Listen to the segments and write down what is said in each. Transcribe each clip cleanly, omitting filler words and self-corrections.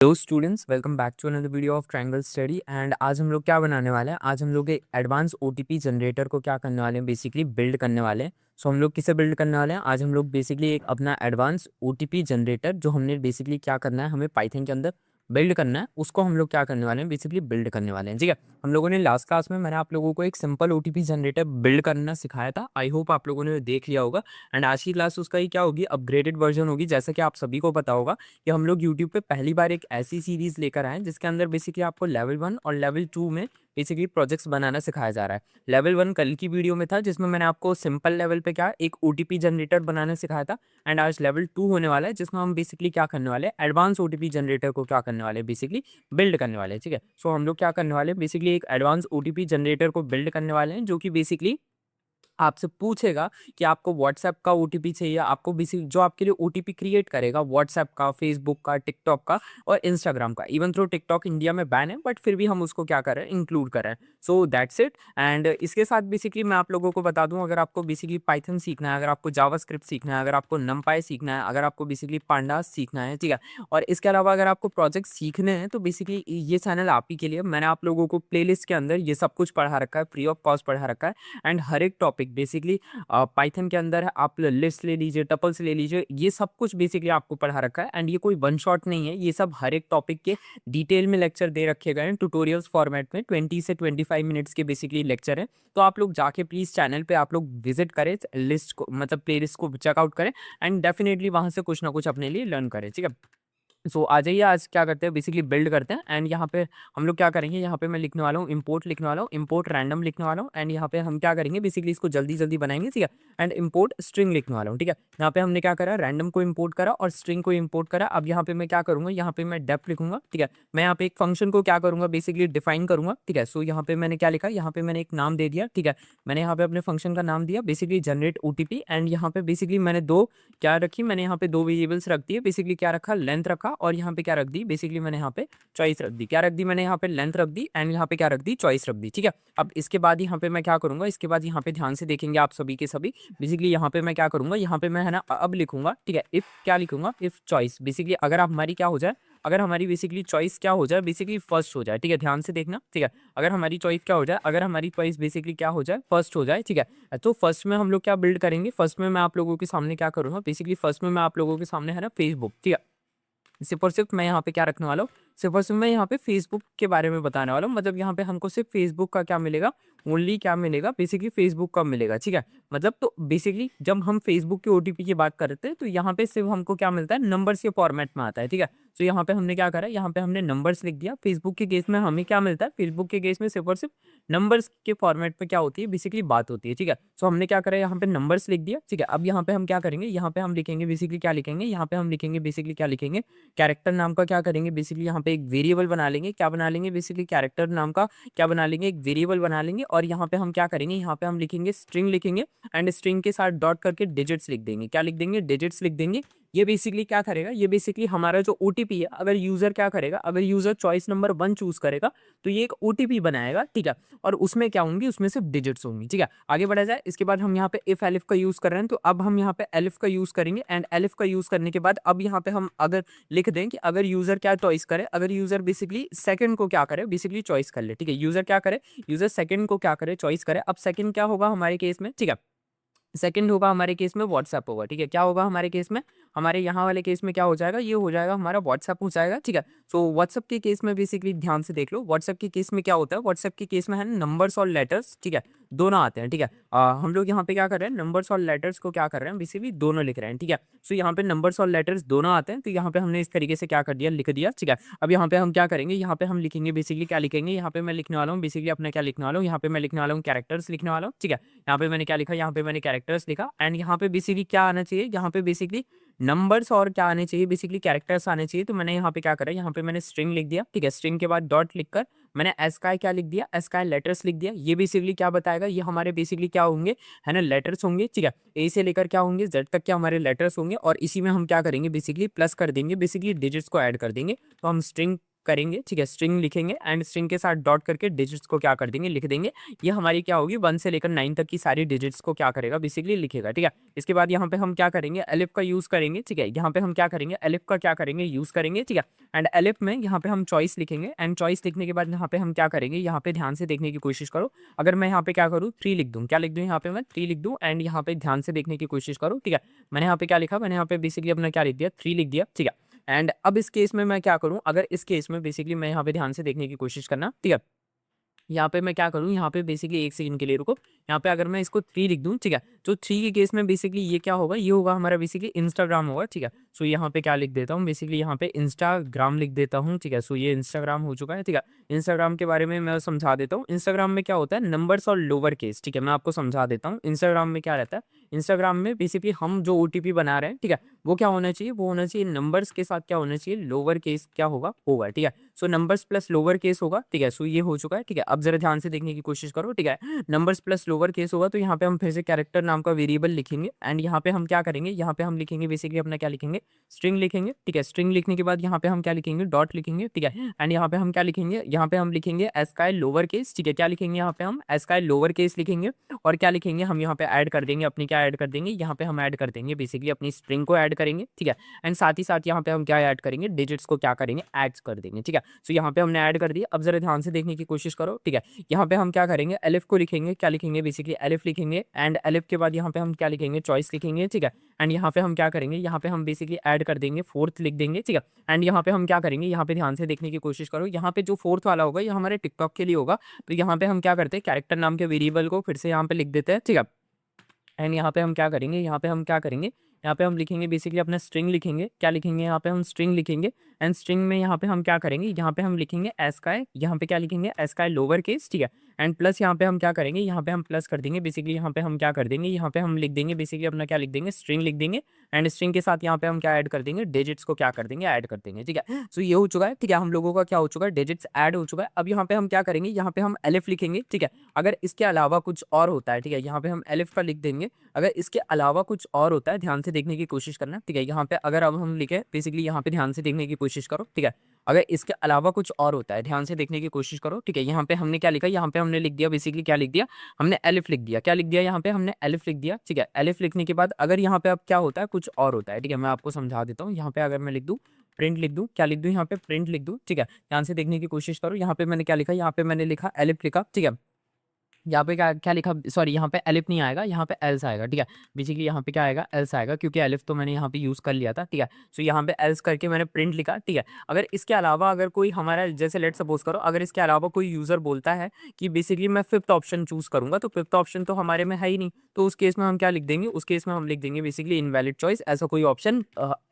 Hello students, welcome back to another video of triangle study. And आज हम लोग क्या बनाने वाले हैं? आज हम लोग एक एडवांस ओटीपी जनरेटर को क्या करने वाले हैं, बेसिकली बिल्ड करने वाले हैं। सो हम लोग किसे बिल्ड करने वाले हैं? आज हम लोग बेसिकली एक अपना एडवांस ओटीपी जनरेटर जो हमने बेसिकली क्या करना है, हमें पाइथन के अंदर बिल्ड करना है, उसको हम लोग क्या करने वाले हैं, बेसिकली बिल्ड करने वाले हैं। ठीक है, हम लोगों ने लास्ट क्लास में मैंने आप लोगों को एक सिंपल ओटीपी जनरेटर बिल्ड करना सिखाया था। आई होप आप लोगों ने देख लिया होगा। एंड आज की क्लास उसका ही क्या होगी, अपग्रेडेड वर्जन होगी। जैसा कि आप सभी को पता होगा कि हम लोग यूट्यूब पे पहली बार एक ऐसी सीरीज लेकर आए हैं जिसके अंदर बेसिकली आपको लेवल 1 और लेवल 2 में बेसिकली प्रोजेक्ट्स बनाना सिखाया जा रहा है। लेवल 1 कल की वीडियो में था जिसमें मैंने आपको सिंपल लेवल पे क्या एक ओटीपी जनरेटर बनाना सिखाया था। एंड आज लेवल 2 होने वाला है जिसमें हम बेसिकली क्या करने वाले हैं, एडवांस ओटीपी जनरेटर को क्या करने वाले हैं, बेसिकली बिल्ड करने वाले हैं। ठीक है, सो हम लोग क्या करने वाले हैं, बेसिकली एक एडवांस ओटीपी जनरेटर को बिल्ड करने वाले हैं जो कि बेसिकली आपसे पूछेगा कि आपको व्हाट्सएप का ओटीपी चाहिए, आपको बेसिक जो आपके लिए ओटीपी क्रिएट करेगा व्हाट्सएप का, फेसबुक का, टिकटॉक का और इंस्टाग्राम का। इवन थ्रो टिकटॉक इंडिया में बैन है, बट फिर भी हम उसको क्या कर रहे हैं, इंक्लूड कर रहे हैं। So that's it. एंड इसके साथ बेसिकली मैं आप लोगों को बता दूं, अगर आपको बेसिकली पाइथन सीखना है, अगर आपको जावास्क्रिप्ट सीखना है, अगर आपको नमपाई सीखना है, अगर आपको बेसिकली पांडास सीखना है, ठीक है, और इसके अलावा अगर आपको प्रोजेक्ट सीखने हैं, तो बेसिकली ये चैनल आप ही के लिए। मैंने आप लोगों को प्लेलिस्ट के अंदर ये सब कुछ पढ़ा रखा है, फ्री ऑफ कॉस्ट पढ़ा रखा है। एंड हर एक टॉपिक बेसिकली पाइथन के अंदर है, आप लिस्ट ले लीजिए, टपल्स ले लीजिए, ये सब कुछ बेसिकली आपको पढ़ा रखा है। एंड ये कोई वन शॉट नहीं है, ये सब हर एक टॉपिक के डिटेल में लेक्चर दे रखे गए हैं ट्यूटोरियल्स फॉर्मेट में। 20 से 25 मिनट्स के बेसिकली लेक्चर है। तो आप लोग जाके प्लीज चैनल पे आप लोग विजिट करें, लिस्ट को मतलब प्ले लिस्ट को चेकआउट करें एंड डेफिनेटली वहां से कुछ ना कुछ अपने लिए लर्न करें। ठीक है, सो आ जाइए, आज क्या करते हैं, बेसिकली बिल्ड करते हैं। एंड यहाँ पे हम लोग क्या करेंगे, यहाँ पे मैं लिखने वाला हूँ इंपोर्ट, लिखने वाला हूँ इंपोर्ट रैंडम, लिखने वाला हूँ। एंड यहाँ पे हम क्या करेंगे, बेसिकली इसको जल्दी जल्दी बनाएंगे। ठीक है, एंड इंपोर्ट स्ट्रिंग लिखने वाला हूँ। ठीक है, यहाँ पे हमने क्या करा, रैंडम को इंपोर्ट करा और स्ट्रिंग को इंपोर्ट करा। अब यहाँ पे मैं क्या करूँगा, यहाँ पे मैं डेफ लिखूंगा। ठीक है, मैं यहाँ पे एक फंक्शन को क्या करूँगा, बेसिकली डिफाइन करूँगा। ठीक है, सो यहाँ पे मैंने क्या लिखा, यहाँ पे मैंने एक नाम दे दिया। ठीक है, मैंने यहाँ पे अपने फंक्शन का नाम दिया बेसिकली जनरेट ओटीपी। एंड यहाँ पे बेसिकली मैंने दो क्या रखी, मैंने यहाँ पे दो वेरिएबल्स रख दिए। बेसिकली क्या रखा, लेंथ रखा, और यहाँ पे क्या रख दी, बेसिकली मैंने यहाँ पे चॉइस रख दी। क्या रख दी मैंने यहाँ पे, लेंथ रख दी। एंड यहाँ पे क्या रख दी, चॉइस रख दी। ठीक है, अब इसके बाद यहाँ पे मैं क्या करूंगा, इसके बाद यहाँ पे ध्यान से देखेंगे आप सभी के सभी। बेसिकली यहाँ पे मैं क्या करूंगा, यहाँ पे मैं है ना अब लिखूंगा। ठीक है, इफ क्या लिखूंगा, इफ चॉइस, बेसिकली अगर आप हमारी क्या हो जाए, अगर हमारी बेसिकली चॉइस क्या हो जाए, बेसिकली फर्स्ट हो जाए। ठीक है, ध्यान से देखना। ठीक है, अगर हमारी चॉइस क्या हो जाए, अगर हमारी चॉइस बेसिकली क्या हो जाए, फर्स्ट हो जाए। ठीक है, तो फर्स्ट में हम लोग क्या बिल्ड करेंगे, फर्स्ट में मैं आप लोगों के सामने क्या करूंगा, बेसिकली फर्स्ट में मैं आप लोगों के सामने है ना फेसबुक। ठीक है, सिर्फ और सिर्फ मैं यहाँ पे क्या रखने वाला हूँ, सिर्फ और सिर्फ मैं यहाँ पे फेसबुक के बारे में बताने वाला हूँ। मतलब यहाँ पे हमको सिर्फ फेसबुक का क्या मिलेगा, ओनली क्या मिलेगा, बेसिकली फेसबुक का मिलेगा। ठीक है, मतलब तो बेसिकली जब हम फेसबुक के ओटीपी की बात करते हैं तो यहाँ पे सिर्फ हमको क्या मिलता है, नंबर्स के फॉर्मेट में आता है। ठीक है, तो यहाँ पे हमने क्या करा, यहाँ पे हमने नंबर्स लिख दिया। फेसबुक के केस में हमें क्या मिलता है, फेसबुक के केस में सिर्फ और सिर्फ नंबर्स के फॉर्मेट में क्या होती है, बेसिकली बात होती है। ठीक है, सो हमने क्या करा, यहाँ पे नंबर्स लिख दिया। ठीक है, अब यहाँ पे हम क्या करेंगे, यहाँ पे हम लिखेंगे बेसिकली क्या लिखेंगे, यहाँ पे हम लिखेंगे बेसिकली क्या लिखेंगे, कैरेक्टर नाम का क्या करेंगे, बेसिकली यहाँ पे एक वेरिएबल बना लेंगे। क्या बना लेंगे, बेसिकली कैरेक्टर नाम का क्या बना लेंगे, एक वेरिएबल बना लेंगे। और यहाँ पे हम क्या करेंगे, यहाँ पे हम लिखेंगे स्ट्रिंग लिखेंगे। एंड स्ट्रिंग के साथ डॉट करके डिजिट्स लिख देंगे। क्या लिख देंगे, डिजिट्स लिख देंगे। ये बेसिकली क्या करेगा, ये बेसिकली हमारा जो ओटीपी है, अगर यूजर क्या करेगा, अगर यूजर चॉइस नंबर 1 चूज करेगा तो ये एक ओटीपी बनाएगा। ठीक है, और उसमें क्या होंगी, उसमें सिर्फ डिजिट्स होंगी। ठीक है, आगे बढ़ा जाए। इसके बाद हम यहाँ पे इफ एलिफ का यूज कर रहे हैं, तो अब हम यहाँ पे एलिफ का यूज करेंगे। एंड एलिफ का यूज करने के बाद अब यहाँ पे हम अगर लिख दें कि अगर यूजर क्या चॉइस करे, अगर यूजर बेसिकली सेकंड को क्या करे, बेसिकली चॉइस कर ले। ठीक है, यूजर क्या करे, यूजर सेकंड को क्या करे, चॉइस करे। अब सेकंड क्या होगा हमारे केस में, ठीक है, सेकंड होगा हमारे केस में व्हाट्सएप होगा। ठीक है, क्या होगा हमारे केस में, हमारे यहाँ वाले केस में क्या हो जाएगा, ये हो जाएगा हमारा व्हाट्सएप हो जाएगा। ठीक है, सो व्हाट्सएप के केस में बेसिकली ध्यान से देख लो, व्हाट्सएप के केस में क्या होता है, व्हाट्सएप के केस में है नंबर्स और लेटर्स। ठीक है, दोनों आते हैं। ठीक है, हम लोग यहाँ पे क्या कर रहे हैं, नंबर्स और लेटर्स को क्या कर रहे हैं, बेसिकली दोनों लिख रहे हैं। ठीक है, सो यहाँ पे नंबर्स और लेटर्स दोनों आते हैं, तो यहाँ पे हमने इस तरीके से क्या कर दिया, लिख दिया। ठीक है, अब यहाँ पे हम क्या करेंगे, यहाँ पे हम लिखेंगे बेसिकली क्या लिखेंगे, यहाँ पे मैं लिखने वाला हूँ बेसिकली अपना क्या लिखने वाला हूँ, यहाँ पे मैं लिखने वाला हूँ कैरेक्टर्स लिखने वाला हूँ। ठीक है, यहाँ पे मैंने क्या लिखा, यहाँ पे मैंने कैरेक्टर्स लिखा। एंड यहाँ पे बेसिकली क्या आना चाहिए, यहाँ पे बेसिकली नंबर्स और क्या आने चाहिए, बेसिकली कैरेक्टर्स आने चाहिए। तो मैंने यहाँ पे क्या करा, यहाँ पे मैंने स्ट्रिंग लिख दिया। ठीक है, स्ट्रिंग के बाद डॉट लिखकर मैंने एस्काई क्या लिख दिया, एस्काई लेटर्स लिख दिया। ये बेसिकली क्या बताएगा, ये हमारे बेसिकली क्या होंगे, है ना, लेटर्स होंगे। ठीक है, ए से लेकर क्या होंगे, जेड तक क्या हमारे लेटर्स होंगे। और इसी में हम क्या करेंगे, बेसिकली प्लस कर देंगे, बेसिकली डिजिट्स को ऐड कर देंगे। तो हम स्ट्रिंग करेंगे, ठीक है, स्ट्रिंग लिखेंगे एंड स्ट्रिंग के साथ डॉट करके डिजिट्स को क्या कर देंगे, लिख देंगे। ये हमारी क्या होगी 1 से लेकर 9 तक की सारी डिजिट्स को क्या करेगा, बेसिकली लिखेगा, ठीक है। इसके बाद यहाँ पे हम क्या करेंगे, एलिफ का यूज़ करेंगे, ठीक है। यहाँ पे हम क्या करेंगे, एलिफ का क्या करेंगे, यूज़ करेंगे, ठीक है। एंड एलिफ में यहाँ पे हम चॉइस लिखेंगे एंड चॉइस लिखने के बाद यहाँ पे हम क्या करेंगे, यहाँ पे ध्यान से देखने की कोशिश करो। अगर मैं यहाँ पे क्या करूँ 3 लिख दूँ, क्या लिख दूँ यहाँ पे मैं 3 लिख दूँ एंड यहाँ पे ध्यान से देखने की कोशिश करो, ठीक है। मैंने यहाँ पे क्या लिखा, मैंने यहाँ पे बेसिकली अपना क्या लिख दिया, 3 लिख दिया, ठीक है। एंड अब इस केस में मैं क्या करूँ, अगर इस केस में बेसिकली मैं यहाँ पे ध्यान से देखने की कोशिश करना, ठीक है। यहाँ पे मैं क्या करूँ, यहाँ पे बेसिकली 1 सेकंड के लिए रुको। यहाँ पे अगर मैं इसको 3 लिख दूँ, ठीक है, तो 3 के केस में बेसिकली ये क्या होगा, ये होगा हमारा बेसिकली इंस्टाग्राम होगा, ठीक है। सो यहाँ पे क्या लिख देता हूँ, बेसिकली यहाँ पे इंस्टाग्राम लिख देता हूँ, ठीक है। सो ये इंस्टाग्राम हो चुका है, ठीक है। इंस्टाग्राम के बारे में मैं समझा देता हूँ। इंस्टाग्राम में क्या होता है, नंबर्स और लोअर केस, ठीक है, मैं आपको समझा देता हूँ। इंस्टाग्राम में क्या रहता है, इंस्टाग्राम में बेसिकली हम जो ओटीपी बना रहे हैं, ठीक है, वो क्या होना चाहिए, वो होना चाहिए नंबर्स के साथ क्या होना चाहिए, लोअर केस क्या होगा, ठीक है। सो नंबर्स प्लस लोअर केस होगा, ठीक है। सो ये हो चुका है, ठीक है। अब जरा ध्यान से देखने की कोशिश करो, ठीक है। नंबर्स प्लस लोअर केस होगा तो यहाँ पे हम फिर से कैरेक्टर नाम का वेरिएबल लिखेंगे एंड यहाँ पे हम क्या करेंगे, यहाँ पे हम लिखेंगे बेसिकली अपना क्या लिखेंगे, स्ट्रिंग लिखेंगे, ठीक है। स्ट्रिंग लिखने के बाद यहाँ पे हम क्या लिखेंगे, डॉट लिखेंगे, ठीक है। एंड यहाँ पे हम क्या लिखेंगे, यहाँ पे हम लिखेंगे एस्काई लोअर केस, ठीक है। क्या लिखेंगे यहाँ पे हम एस्काई लोअर केस लिखेंगे और क्या लिखेंगे हम यहाँ पे ऐड कर देंगे अपनी, क्या ऐड कर देंगे, यहाँ पे हम ऐड कर देंगे बेसिकली अपनी स्ट्रिंग को ऐड करेंगे, ठीक है। एंड साथ ही साथ यहाँ पे हम क्या ऐड करेंगे, डिजिट्स को क्या करेंगे, ऐड कर देंगे, ठीक है। सो यहाँ पे हमने ऐड कर दिया। अब जरा ध्यान से देखने की कोशिश करो, ठीक है। यहाँ पे हम क्या करेंगे, एलिफ को लिखेंगे, क्या लिखेंगे, बेसिकली एलिफ लिखेंगे एंड एलिफ के बाद यहाँ पे हम क्या लिखेंगे, चॉइस लिखेंगे, ठीक है। एंड यहाँ पे हम क्या करेंगे, यहाँ पे हम बेसिकली ऐड कर देंगे, फोर्थ लिख देंगे, ठीक है। एंड यहाँ पे हम क्या करेंगे, यहाँ पे ध्यान से देखने की कोशिश करो, यहाँ पे जो फोर्थ वाला होगा ये हमारे टिकटॉक के लिए होगा। तो यहाँ पे हम क्या करते हैं, कैरेक्टर नाम के वेरिएबल को फिर से यहाँ पे लिख देते हैं, ठीक है। एंड यहाँ पे हम क्या करेंगे, यहाँ पे हम क्या करेंगे, यहाँ पे हम लिखेंगे बेसिकली अपना स्ट्रिंग लिखेंगे, क्या लिखेंगे, यहाँ पे हम स्ट्रिंग लिखेंगे एंड स्ट्रिंग में यहाँ पे हम क्या करेंगे, यहाँ पे हम लिखेंगे एस्काई, यहाँ पे क्या लिखेंगे एस्काई लोअर केस, ठीक है। एंड प्लस यहाँ पे हम क्या करेंगे, यहाँ पे हम प्लस कर देंगे बेसिकली, यहाँ पे हम क्या कर देंगे, यहाँ पे हम लिख देंगे बेसिकली अपना क्या लिख देंगे, स्ट्रिंग लिख देंगे एंड स्ट्रिंग के साथ यहाँ पे हम क्या ऐड कर देंगे, डिजिट्स को क्या कर देंगे, ऐड कर देंगे, ठीक है। सो ये हो चुका है, ठीक है। हम लोगों का क्या हो चुका है, डिजिट्स ऐड हो चुका है। अब यहाँ पे हम क्या करेंगे, यहाँ पे हम एलिफ लिखेंगे, ठीक है। अगर इसके अलावा कुछ और होता है, ठीक है, यहाँ पे हम एलिफ का लिख देंगे। अगर इसके अलावा कुछ और होता है, ध्यान से देखने की कोशिश करना, ठीक है। यहाँ पे अगर अब हम लिखे बेसिकली, यहाँ पे ध्यान से देखने की कोशिश करो, ठीक है। अगर इसके अलावा कुछ और होता है, ध्यान से देखने की कोशिश करो, ठीक है। यहाँ पे हमने क्या लिखा, यहाँ पे हमने लिख दिया बेसिकली, क्या लिख दिया हमने, एलिफ लिख दिया, क्या लिख दिया, यहाँ पे हमने एलिफ लिख दिया, ठीक है। एलिफ लिखने के बाद अगर यहाँ पे अब क्या होता है, कुछ और होता है, ठीक है, मैं आपको समझा देता हूँ। यहाँ पे अगर मैं लिख दूँ प्रिंट लिख दूँ, क्या लिख दूँ, यहाँ पे प्रिंट लिख दूँ, ठीक है। ध्यान से देखने की कोशिश करो, यहाँ पे मैंने क्या लिखा, यहाँ पे मैंने लिखा एलिफ लिखा, ठीक है। यहाँ पे क्या क्या लिखा, सॉरी यहाँ पे एलिफ नहीं आएगा, यहाँ पे एल्स आएगा, ठीक है। बेसिकली यहाँ पे क्या आएगा, एल्स आएगा, क्योंकि एलिफ तो मैंने यहाँ पे यूज़ कर लिया था, ठीक है। सो यहाँ पे एल्स करके मैंने प्रिंट लिखा, ठीक है। अगर इसके अलावा अगर कोई हमारा, जैसे लेट सपोज करो, अगर इसके अलावा कोई यूज़र बोलता है कि बेसिकली मैं फिफ्थ ऑप्शन चूज़ करूँगा, तो फिफ्थ ऑप्शन तो हमारे में है ही नहीं, तो उस केस में हम क्या लिख देंगे, उस केस में हम लिख देंगे बेसिकली इनवैलिड चॉइस, ऐसा कोई ऑप्शन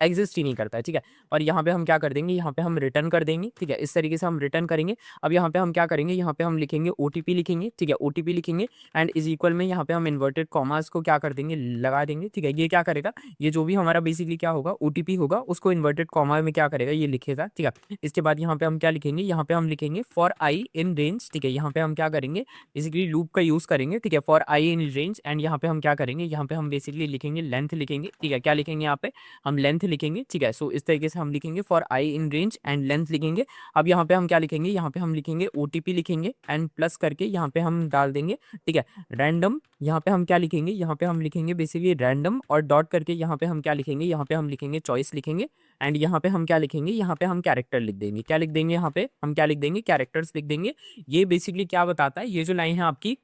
एग्जिस्ट ही नहीं करता है, ठीक है। और यहाँ पे हम क्या कर देंगे, यहाँ पे हम रिटर्न कर देंगे, ठीक है। इस तरीके से हम रिटर्न करेंगे। अब यहाँ पे हम क्या करेंगे, यहाँ पे हम लिखेंगे ओटीपी लिखेंगे, ठीक है, ओटीपी लिखेंगे एंड इज इक्वल में यहाँ पे हम इन्वर्टेड कॉमास को क्या कर देंगे, लगा देंगे, ठीक है। ये क्या करेगा, ये जो भी हमारा बेसिकली क्या होगा ओटीपी होगा, उसको इन्वर्टेड कॉमा में क्या करेगा, ये लिखेगा, ठीक है। इसके बाद यहाँ पे हम क्या लिखेंगे, यहाँ पे हम लिखेंगे फॉर आई इन रेंज, ठीक है। यहाँ पे हम क्या करेंगे, बेसिकली लूप का यूज करेंगे, ठीक है, for I in range. And यहाँ पे हम क्या करेंगे, यहाँ पे हम बेसिकली लिखेंगे लेंथ लिखेंगे, ठीक है। क्या लिखेंगे, यहाँ पे हम लेंथ लिखेंगे, ठीक है। सो इस तरीके से हम लिखेंगे for I in range and length लिखेंगे। अब यहाँ पे हम क्या लिखेंगे, यहाँ पे हम लिखेंगे ओटीपी लिखेंगे एंड प्लस करके यहाँ पे हम डाल देंगे, ठीक है, रैंडम। यहाँ पे हम क्या लिखेंगे, यहाँ पे हम लिखेंगे बेसिकली रैंडम और डॉट करके यहाँ पे हम क्या लिखेंगे, यहाँ पे हम लिखेंगे चॉइस लिखेंगे एंड यहाँ पे हम क्या लिखेंगे, यहाँ पे हम कैरेक्टर लिख देंगे, क्या लिख देंगे, यहाँ पे हम क्या लिख देंगे, कैरेक्टर्स लिख देंगे। ये बेसिकली क्या बताता है, ये जो लाइन है आपकी,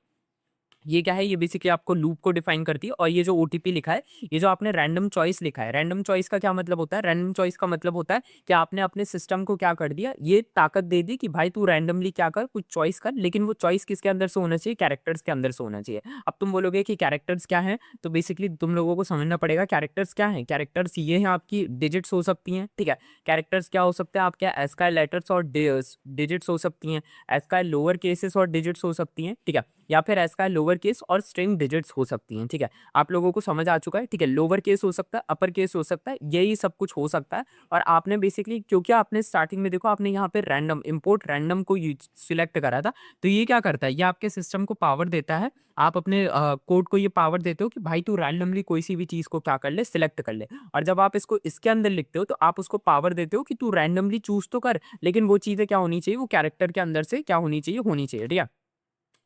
ये क्या है, ये बेसिकली आपको लूप को डिफाइन करती है। और ये जो ओटीपी लिखा है, ये जो आपने रैंडम चॉइस लिखा है, रैंडम चॉइस का क्या मतलब होता है, रैंडम चॉइस का मतलब होता है कि आपने अपने सिस्टम को क्या कर दिया, ये ताकत दे दी कि भाई तू रैंडमली क्या कर, कुछ चॉइस कर, लेकिन वो चॉइस किसके अंदर से होना चाहिए, कैरेक्टर्स के अंदर से होना चाहिए। अब तुम बोलोगे कि कैरेक्टर्स क्या है, तो बेसिकली तुम लोगों को समझना पड़ेगा कैरेक्टर्स क्या है। कैरेक्टर्स ये हैं आपकी डिजिट्स हो सकती हैं, ठीक है। कैरेक्टर्स क्या हो सकते हैं आपके, एस्काई लेटर्स और डिजिट्स हो सकती हैं, एस्काई लोअर केसेस और डिजिट्स हो सकती हैं, ठीक है। या फिर एस का लोअर केस और स्ट्रिंग डिजिट्स हो सकती हैं, ठीक है। आप लोगों को समझ आ चुका है, ठीक है। लोअर केस हो सकता है, अपर केस हो सकता है, यही सब कुछ हो सकता है। और आपने बेसिकली क्योंकि आपने स्टार्टिंग में देखो आपने यहाँ पे रैंडम इंपोर्ट रैंडम को सिलेक्ट करा था, तो ये क्या करता है, ये आपके सिस्टम को पावर देता है। आप अपने कोड को ये पावर देते हो कि भाई तू रैंडमली कोई सी भी चीज़ को क्या कर ले, सिलेक्ट कर ले। और जब आप इसको इसके अंदर लिखते हो तो आप उसको पावर देते हो कि तू रैंडमली चूज़ तो कर, लेकिन वो चीज़ें क्या होनी चाहिए, वो कैरेक्टर के अंदर से क्या होनी चाहिए, ठीक है।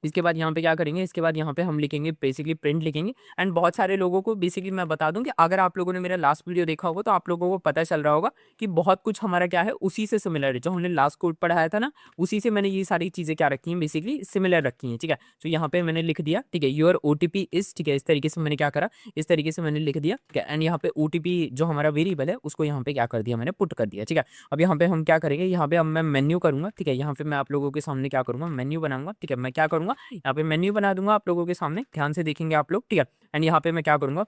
इसके बाद यहाँ पे क्या करेंगे, इसके बाद यहाँ पे हम लिखेंगे बेसिकली प्रिंट लिखेंगे। एंड बहुत सारे लोगों को बेसिकली मैं बता दूं कि अगर आप लोगों ने मेरा लास्ट वीडियो देखा होगा तो आप लोगों को पता चल रहा होगा कि बहुत कुछ हमारा क्या है उसी से सिमिलर है, जो हमने लास्ट कोड पढ़ाया था ना, उसी से मैंने ये सारी चीज़ें क्या रखी हैं, बेसिकली सिमिलर रखी हैं, ठीक है। तो यहाँ पे मैंने लिख दिया, ठीक है, योर OTP इज, ठीक है, इस तरीके से मैंने क्या करा, इस तरीके से मैंने लिख दिया, ठीक है। एंड यहाँ पे OTP जो हमारा वेरिएबल है उसको यहाँ पे क्या कर दिया, मैंने पुट कर दिया, ठीक है। अब यहाँ पे हम क्या करेंगे, यहाँ पे अब मैं मेन्यू करूंगा, ठीक है। यहाँ पे मैं आप लोगों के सामने क्या करूंगा, मेन्यू बनाऊंगा, ठीक है। मैं क्या करूंगा, यहाँ पे मेन्यू बना दूंगा आप लोगों के सामने, ध्यान से देखेंगे आप लोग, ठीक है। एंड यहाँ पे मैं क्या करूंगा,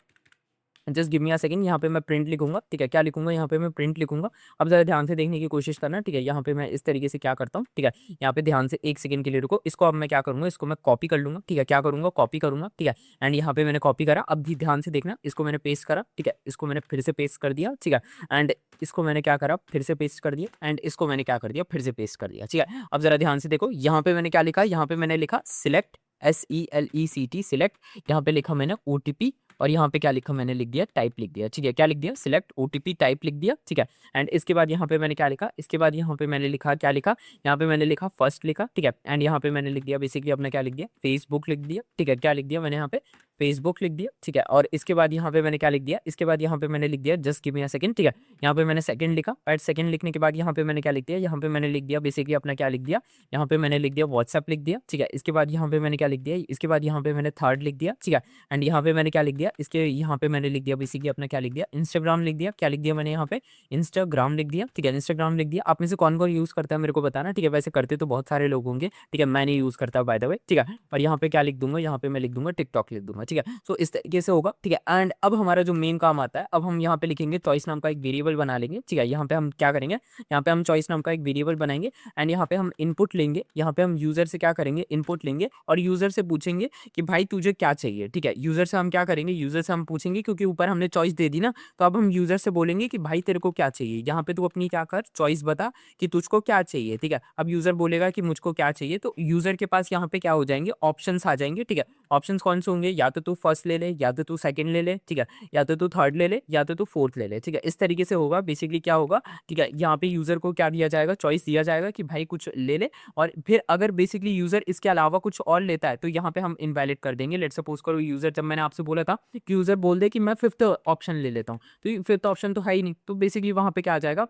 just give me a second, यहाँ पे मैं प्रिंट लिखूंगा, ठीक है। क्या लिखूंगा, यहाँ पे मैं प्रिंट लिखूंगा। अब जरा ध्यान से देखने की कोशिश करना, ठीक है। यहाँ पे मैं इस तरीके से क्या करता हूँ, ठीक है। यहाँ पे ध्यान से एक सेकंड के लिए रुको, इसको अब मैं क्या करूंगा, इसको मैं कॉपी कर लूंगा, ठीक है। क्या करूंगा, कॉपी करूंगा, ठीक है। एंड यहाँ पे मैंने कॉपी करा, अब भी ध्यान से देखना, इसको मैंने पेस्ट करा, ठीक है। इसको मैंने फिर से पेस्ट कर दिया, ठीक है। एंड इसको मैंने क्या करा, फिर से पेस्ट कर दिया। एंड इसको मैंने क्या कर दिया, फिर से पेस्ट कर दिया, ठीक है। अब जरा ध्यान से देखो, यहाँ पे मैंने क्या लिखा, यहाँ पे मैंने लिखा सिलेक्ट, SELECT सिलेक्ट, यहाँ पे लिखा मैंने OTP, और यहाँ पे क्या लिखा, मैंने लिख दिया टाइप लिख दिया, ठीक है। क्या लिख दिया, सिलेक्ट OTP टाइप लिख दिया, ठीक है। एंड इसके बाद यहाँ पे मैंने क्या लिखा, इसके बाद यहाँ पे मैंने लिखा, क्या लिखा, यहाँ पे मैंने लिखा फर्स्ट लिखा, ठीक है। एंड यहाँ पे मैंने लिख दिया बेसिकली अपना क्या लिख दिया, फेसबुक लिख दिया, ठीक है। क्या लिख दिया मैंने यहाँ पे, फेसबुक लिख दिया, ठीक है। और इसके बाद यहाँ पे मैंने क्या लिख दिया, इसके बाद यहाँ पे मैंने लिख दिया just give me a second, ठीक है। यहाँ पे मैंने सेकंड लिखा, और सेकंड लिखने के बाद यहाँ पे मैंने क्या लिख दिया, यहाँ पे मैंने लिख दिया बेसिकली अपना क्या लिख दिया, यहाँ पे मैंने लिख दिया व्हाट्सएप लिख दिया, ठीक है। इसके बाद यहाँ पे मैंने क्या लिख दिया, इसके बाद यहाँ पे मैंने थर्ड लिख दिया, ठीक है। एंड यहाँ पे मैंने क्या लिख दिया, इसके यहाँ पे मैंने लिख दिया बेसिकली अपना क्या लिख दिया, इंस्टाग्राम लिख दिया। क्या लिख दिया मैंने यहाँ पे, इंस्टाग्राम लिख दिया, ठीक है। इंस्टाग्राम लिख दिया। आप में से कौन कौन यूज करता है मेरे को बताना, ठीक है। वैसे करते तो बहुत सारे लोग होंगे, ठीक है, मैं नहीं यूज करता बाय द वे, ठीक है। और यहाँ पे क्या लिख दूंगा, यहाँ पे मैं लिख दूंगा टिकटॉक लिख दूंगा, ठीक है। सो इस तरीके से होगा, ठीक है। एंड अब हमारा जो मेन काम आता है, अब हम यहाँ पे लिखेंगे चॉइस नाम का एक वेरिएबल बना लेंगे, ठीक है। यहाँ पे हम क्या करेंगे, यहाँ पे हम चॉइस नाम का एक वेरिएबल बनाएंगे। एंड यहाँ पे हम इनपुट लेंगे, यहाँ पे हम यूजर से क्या करेंगे, इनपुट लेंगे, और यूजर से पूछेंगे कि भाई तुझे क्या चाहिए, ठीक है। यूजर से हम क्या करेंगे, यूजर से हम पूछेंगे, क्योंकि ऊपर हमने चॉइस दे दी ना, तो अब हम यूजर से बोलेंगे कि भाई तेरे को क्या चाहिए, यहाँ पे तू अपनी क्या कर, चॉइस बता कि तुझको क्या चाहिए, ठीक है। अब यूजर बोलेगा कि मुझको क्या चाहिए, तो यूजर के पास यहाँ पे क्या हो जाएंगे, ऑप्शंस आ जाएंगे, ठीक है। ऑप्शंस कौन से होंगे, या तो तू फर्स्ट ले ले, या तो तू सेकंड ले ले, ठीक है, या तो तू थर्ड ले ले, या तो तू फोर्थ ले ले, ठीक है। इस तरीके से होगा बेसिकली क्या होगा, ठीक है। यहाँ पे यूजर को क्या दिया जाएगा, चॉइस दिया जाएगा कि भाई कुछ ले ले। और फिर अगर बेसिकली यूजर इसके अलावा कुछ और लेता है तो यहाँ पे हम इनवैलिड कर देंगे। लेट्स सपोज करो यूजर, जब मैंने आपसे बोला था कि यूजर बोल दे कि मैं फिफ्थ ऑप्शन ले लेता हूँ, तो फिफ्थ ऑप्शन तो है ही नहीं, तो बेसिकली वहाँ पे क्या आ जाएगा,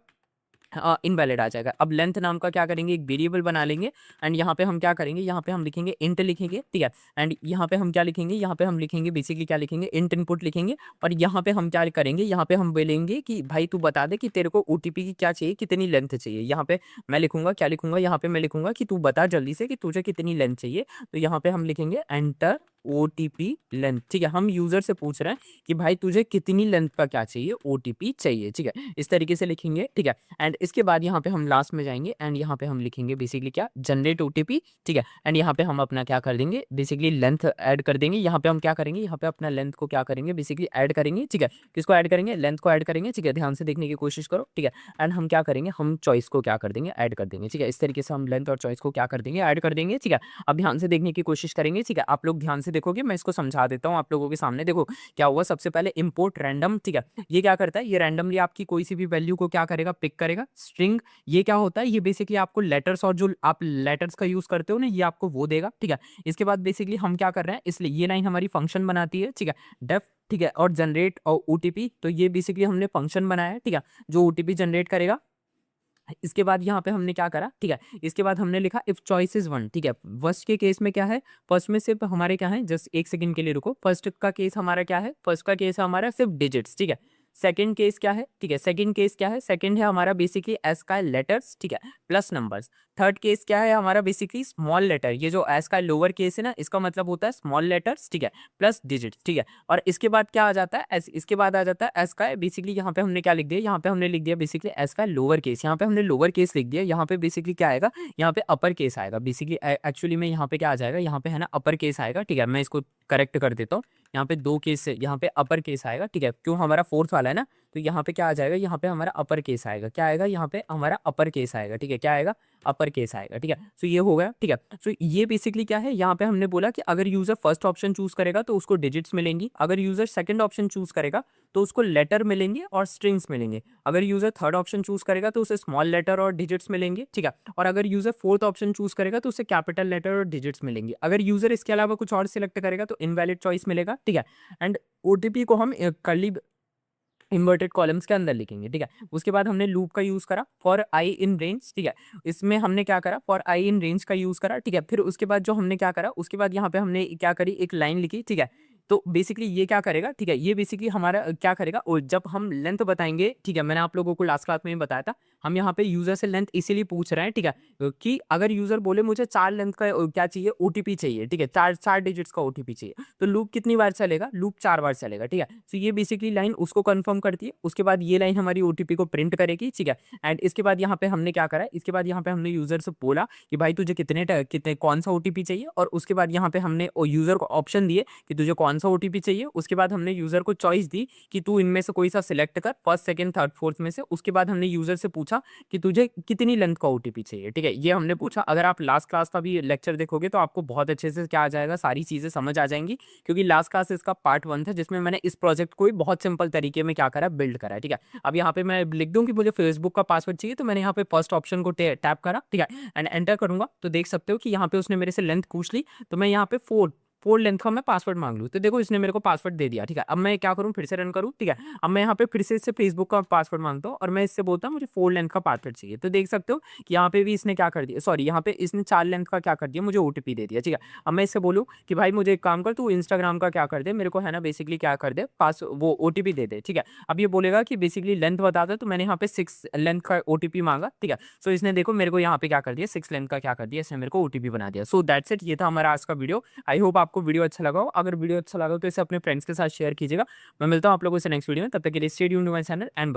इनवैलिड आ जाएगा। अब लेंथ नाम का क्या करेंगे, एक वेरिएबल बना लेंगे। एंड यहाँ पे हम क्या करेंगे, यहाँ पे हम लिखेंगे इंट लिखेंगे, ठीक है। एंड यहाँ पे हम क्या लिखेंगे, यहाँ पे हम लिखेंगे बेसिकली क्या लिखेंगे, इंट इनपुट लिखेंगे। और यहाँ पे हम क्या करेंगे, यहाँ पे हम बोलेंगे कि भाई तू बता दे कि तेरे को OTP की क्या चाहिए, कितनी लेंथ चाहिए। यहाँ पे मैं लिखूंगा, क्या लिखूंगा, यहाँ पे मैं लिखूंगा कि तू बता जल्दी से कि तुझे कितनी लेंथ चाहिए। तो यहाँ पे हम लिखेंगे एंटर OTP लेंथ, ठीक है। हम यूजर से पूछ रहे हैं कि भाई तुझे कितनी लेंथ का क्या चाहिए, OTP चाहिए, ठीक है। इस तरीके से लिखेंगे, ठीक है। एंड इसके बाद यहाँ पे हम लास्ट में जाएंगे, एंड यहाँ पे हम लिखेंगे बेसिकली क्या, जनरेट OTP, ठीक है। एंड यहाँ पे हम अपना क्या कर देंगे, बेसिकली लेंथ ऐड कर देंगे। यहाँ पे हम क्या करेंगे, यहाँ पे अपना लेंथ को क्या करेंगे, बेसिकली ऐड करेंगे, ठीक है। किसको ऐड करेंगे, लेंथ को ऐड करेंगे, ठीक है। ध्यान से देखने की कोशिश करो, ठीक है। एंड हम क्या करेंगे, हम चॉइस को क्या कर देंगे, ऐड कर देंगे, ठीक है। इस तरीके से हम लेंथ और चॉइस को क्या कर देंगे, ऐड कर देंगे, ठीक है। अब ध्यान से देखने की कोशिश करेंगे, ठीक है। आप लोग ध्यान से देखोगे, मैं इसको समझा देता हूँ आप लोगों के सामने। देखो क्या हुआ, सबसे पहले इंपोर्ट रैंडम, ठीक है। ये क्या करता है, ये रैंडमली आपकी कोई सी भी वैल्यू को क्या करेगा, पिक करेगा। स्ट्रिंग ये क्या होता है, ये बेसिकली आपको लेटर्स, और जो आप लेटर्स का यूज करते हो ना, ये आपको वो देगा, ठीक है। इसके बाद बेसिकली हम क्या कर रहे हैं, इसलिए ये लाइन हमारी फंक्शन बनाती है, ठीक है, डेफ, ठीक है। और जनरेट और OTP, तो ये बेसिकली हमने फंक्शन बनाया है, ठीक है, जो OTP जनरेट करेगा। इसके बाद यहाँ पे हमने क्या करा, ठीक है। इसके बाद हमने लिखा इफ चॉइस इज 1, ठीक है। फर्स्ट के केस में क्या है, फर्स्ट में सिर्फ हमारे क्या है, जस्ट एक सेकंड के लिए रुको। फर्स्ट का केस हमारा क्या है, फर्स्ट का केस है हमारा सिर्फ डिजिट्स, ठीक है। सेकंड केस क्या है, ठीक है, सेकंड केस क्या है, सेकंड है हमारा बेसिकली एस का लेटर्स, ठीक है, प्लस नंबर्स। थर्ड केस क्या है हमारा बेसिकली स्मॉल लेटर, ये जो एस का लोअर केस है ना, इसका मतलब होता है स्मॉल लेटर्स, ठीक है, प्लस डिजिट, ठीक है। और इसके बाद क्या आ जाता है एस, इसके बाद आ जाता है एस का बेसिकली, यहाँ पे हमने क्या लिख दिया, यहाँ पे हमने लिख दिया बेसिकली एस का लोअर केस, यहाँ पे हमने लोअर केस लिख दिया, यहाँ पे बेसिकली क्या आएगा, यहाँ पे अपर केस आएगा बेसिकली, एक्चुअली में यहाँ पे क्या आ जाएगा, यहाँ पे है ना अपर केस आएगा, ठीक है, मैं इसको करेक्ट कर देता हूँ, यहाँ पे दो केस है, यहाँ पे अपर केस आएगा, ठीक है, क्यों हमारा फोर्थ वाला है ना, तो यहाँ पे क्या आ जाएगा, यहाँ पे हमारा अपर केस आएगा, क्या आएगा, यहाँ पे हमारा अपर केस आएगा, ठीक है, क्या आएगा, अपर केस आएगा, ठीक है। सो ये हो गया, ठीक है। सो ये बेसिकली क्या है, यहाँ पे हमने बोला कि अगर यूजर फर्स्ट ऑप्शन चूज करेगा तो उसको डिजिट्स मिलेंगी, अगर यूजर सेकंड ऑप्शन चूज करेगा तो उसको लेटर मिलेंगे और स्ट्रिंग्स मिलेंगे, अगर यूजर थर्ड ऑप्शन चूज करेगा तो उसे स्मॉल लेटर और डिजिट्स मिलेंगे, ठीक है, और अगर यूजर फोर्थ ऑप्शन चूज करेगा तो उसे कैपिटल लेटर और डिजिट्स मिलेंगे, अगर यूजर इसके अलावा कुछ और सिलेक्ट करेगा तो इनवैलिड चॉइस मिलेगा, ठीक है। एंड ओटीपी को हम कर्ली इन्वर्टेड कॉलम्स के अंदर लिखेंगे, ठीक है। उसके बाद हमने लूप का यूज करा फॉर आई इन रेंज, ठीक है, इसमें हमने क्या करा, फॉर आई इन रेंज का यूज करा, ठीक है। फिर उसके बाद जो हमने क्या करा, उसके बाद यहाँ पे हमने क्या करी, एक लाइन लिखी, ठीक है। तो बेसिकली ये क्या करेगा, ठीक है, ये बेसिकली हमारा क्या करेगा, और जब हम लेंथ बताएंगे, ठीक है, मैंने आप लोगों को लास्ट क्लास में ही बताया था, हम यहाँ पे यूजर से लेंथ इसीलिए पूछ रहे हैं, ठीक है, कि अगर यूजर बोले मुझे 4 लेंथ का क्या चाहिए, ओटीपी चाहिए, ठीक है, चार चार डिजिट्स का ओटीपी चाहिए, तो लूप कितनी बार चलेगा, लूप 4 बार चलेगा, ठीक है। तो ये बेसिकली लाइन उसको कंफर्म करती है, उसके बाद ये लाइन हमारी ओटीपी को प्रिंट करेगी, ठीक है। एंड इसके बाद यहाँ पे हमने क्या करा, इसके बाद यहाँ पे हमने यूजर से बोला कि भाई तुझे कितने कौन सा ओटीपी चाहिए, और उसके बाद यहाँ पे हमने यूजर को ऑप्शन दिए कि तुझे कौन सा ओटीपी चाहिए, उसके बाद हमने यूजर को चॉइस दी कि तू इनमें से कोई सा सिलेक्ट कर, फर्स्ट सेकंड थर्ड फोर्थ में से। उसके बाद हमने यूजर से पूछा कि तुझे कितनी लेंथ का ओटीपी चाहिए, ठीक है, ये हमने पूछा। अगर आप लास्ट क्लास का भी लेक्चर देखोगे तो आपको बहुत अच्छे से क्या आ जाएगा, सारी चीजें समझ आ जाएंगी, क्योंकि लास्ट क्लास इसका पार्ट 1 था जिसमें मैंने इस प्रोजेक्ट को बहुत सिंपल तरीके में क्या करा, बिल्ड करा, ठीक है। अब यहाँ पे मैं लिख दूं कि मुझे फेसबुक का पासवर्ड चाहिए, तो मैंने यहाँ पे फर्स्ट ऑप्शन को टैप करा, ठीक है, एंड एंटर करूंगा, तो देख सकते हो कि यहाँ पे उसने मेरे से लेंथ पूछ ली, तो मैं यहाँ पे फोर लेंथ का मैं पासवर्ड मांग लूँ, तो देखो इसने मेरे को पासवर्ड दे दिया, ठीक है। अब मैं क्या करूँ, फिर से रन करूँ, ठीक है। अब मैं यहाँ पे फिर से इससे फेसबुक का पासवर्ड मांगता हूँ, और मैं इससे बोलता हूँ मुझे 4 लेंथ का पासवर्ड चाहिए, तो देख सकते हो कि यहाँ पे भी इसने क्या कर दिया, सॉरी, यहाँ पे इसने 4 लेंथ का क्या कर दिया, मुझे ओटीपी दे दिया, ठीक है। अब मैं इससे बोलूँ कि भाई मुझे एक काम कर, तू इंस्टाग्राम का क्या कर दे, मेरे को है ना बेसिकली क्या कर दे, पास वो ओटीपी दे दे, ठीक है। अब ये बोलेगा कि बेसिकली लेंथ बता दे, तो मैंने यहाँ पे 6 लेंथ का ओटीपी मांगा, ठीक है। सो इसने देखो मेरे को यहाँ पे क्या कर दिया, 6 लेंथ का क्या कर दिया, इसने मेरे को ओटीपी बना दिया। सो दैट्स इट, ये था हमारा आज का वीडियो। आई होप आपको वीडियो अच्छा लगा हो, अगर वीडियो अच्छा लगा हो तो इसे अपने फ्रेंड्स के साथ शेयर कीजिएगा। मैं मिलता हूँ आप लोगों से नेक्स्ट वीडियो में, तब तक के लिए stay tuned to my channel and